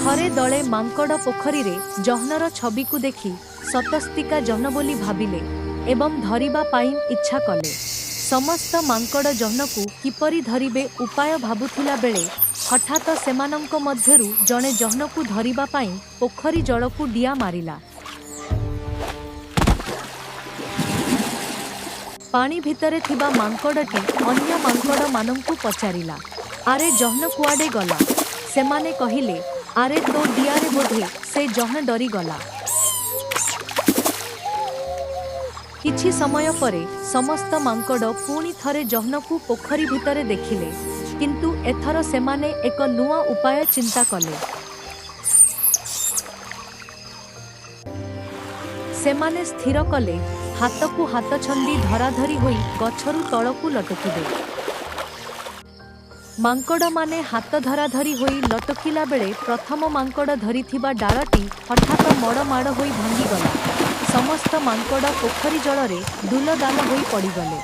थरे दले मांकड़ पोखरी रे जह्नर छवि को देखि सतस्तिका जह्न बोली भाबिले एवं धरिबा पाई इच्छा कले। समस्त मांकड़ जह्न को किपरि धरिबे उपाय भाबुथिला बेले हठात सेमानंक मध्यरु जणे जह्न को धरिबा पाई पोखरी जल को डिया मारिला। पानी भितरे थिबा मांकड़टी अन्य मांकड़ मानंकु पचारिला, आरे जह्न कुआडे गला? सेमाने कहिले, आरे तो डियारे बोधे से जह्न डरी गला। किछि समय परे समस्त मांकड़ पुणी थरे जह्न को पोखरी भितरे देखिले, किंतु एथर सेमाने एक नुआ उपाय चिंता कले। सेमाने स्थिर कले हाथ को हाथ छंदी धराधरी होई गछरु तळकु लटकिबे। मांकड़ माने हाथ धराधरी होई लटकिला बेले प्रथम मांकड़ धरिथिबा डालटी हठात मड़माड़ होई भांगी गला। समस्त मांकड़ पोखरी जलरे दुलदाल होई पड़िगले।